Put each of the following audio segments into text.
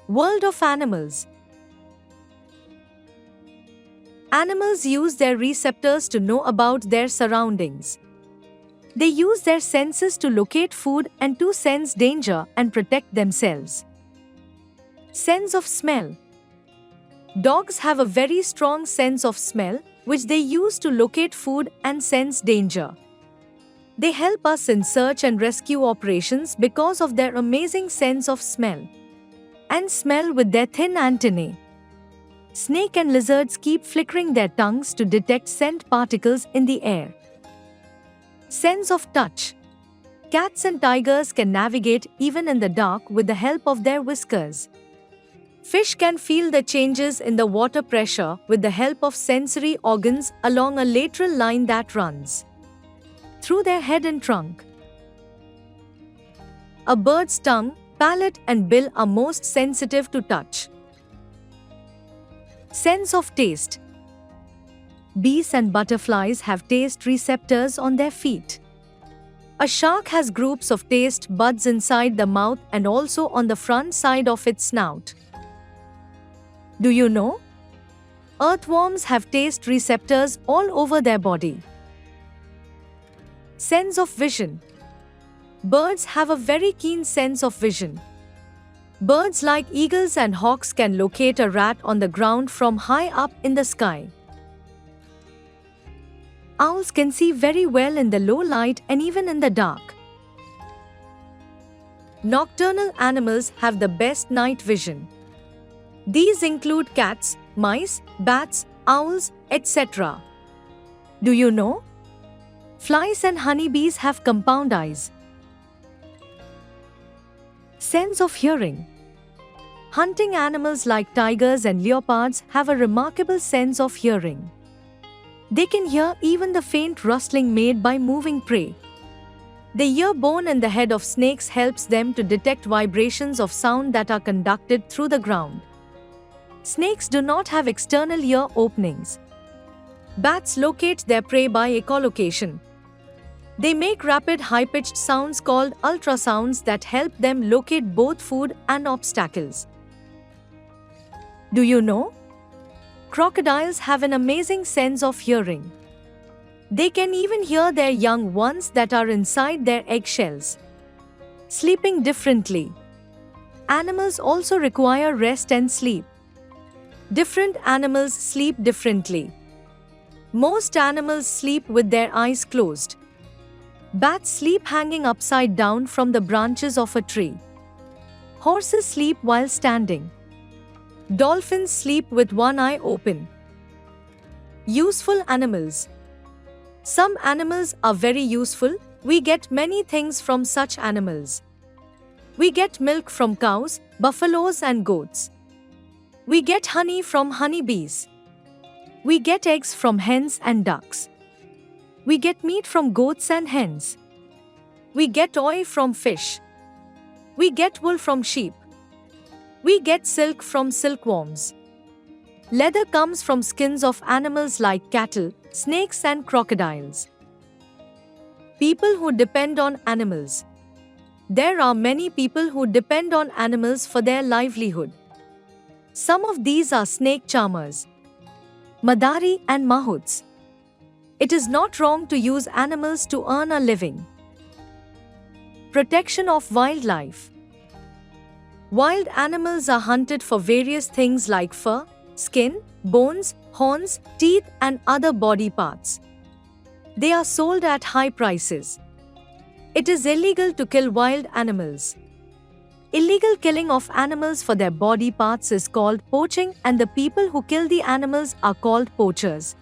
World of animals. Animals use their receptors to know about their surroundings. They use their senses to locate food and to sense danger and protect themselves. Sense of smell. Dogs have a very strong sense of smell, which they use to locate food and sense danger. They help us in search and rescue operations because of their amazing sense of smell. And smell with their thin antennae. Snake and lizards keep flickering their tongues to detect scent particles in the air. Sense of touch. Cats and tigers can navigate even in the dark with the help of their whiskers. Fish can feel the changes in the water pressure with the help of sensory organs along a lateral line that runs through their head and trunk. A bird's tongue, palate, and bill are most sensitive to touch. Sense of taste. Bees and butterflies have taste receptors on their feet. A shark has groups of taste buds inside the mouth and also on the front side of its snout. Do you know? Earthworms have taste receptors all over their body. Sense of vision. Birds have a very keen sense of vision. Birds like eagles and hawks can locate a rat on the ground from high up in the sky. Owls can see very well in the low light and even in the dark. Nocturnal animals have the best night vision. These include cats, mice, bats, owls, etc. Do you know? Flies and honeybees have compound eyes. Sense of hearing. Hunting animals like tigers and leopards have a remarkable sense of hearing. They can hear even the faint rustling made by moving prey. The ear bone in the head of snakes helps them to detect vibrations of sound that are conducted through the ground. Snakes do not have external ear openings. Bats locate their prey by echolocation. They make rapid high-pitched sounds called ultrasounds that help them locate both food and obstacles. Do you know? Crocodiles have an amazing sense of hearing. They can even hear their young ones that are inside their eggshells. Sleeping differently. Animals also require rest and sleep. Different animals sleep differently. Most animals sleep with their eyes closed. Bats sleep hanging upside down from the branches of a tree. Horses sleep while standing. Dolphins sleep with one eye open. Useful animals. Some animals are very useful. We get many things from such animals. We get milk from cows, buffaloes, and goats. We get honey from honeybees. We get eggs from hens and ducks. We get meat from goats and hens. We get oil from fish. We get wool from sheep. We get silk from silkworms. Leather comes from skins of animals like cattle, snakes, and crocodiles. People who depend on animals. There are many people who depend on animals for their livelihood. Some of these are snake charmers, madari, and mahouts. It is not wrong to use animals to earn a living. Protection of wildlife. Wild animals are hunted for various things like fur, skin, bones, horns, teeth, and other body parts. They are sold at high prices. It is illegal to kill wild animals. Illegal killing of animals for their body parts is called poaching, and the people who kill the animals are called poachers.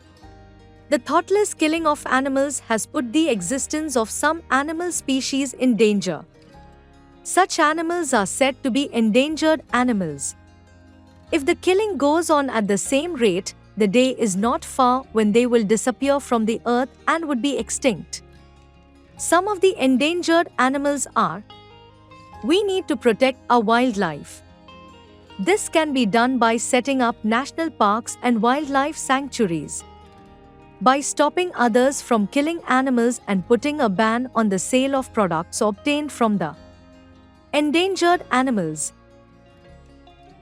The thoughtless killing of animals has put the existence of some animal species in danger. Such animals are said to be endangered animals. If the killing goes on at the same rate, the day is not far when they will disappear from the earth and would be extinct. Some of the endangered animals are: we need to protect our wildlife. This can be done by setting up national parks and wildlife sanctuaries, by stopping others from killing animals and putting a ban on the sale of products obtained from the endangered animals.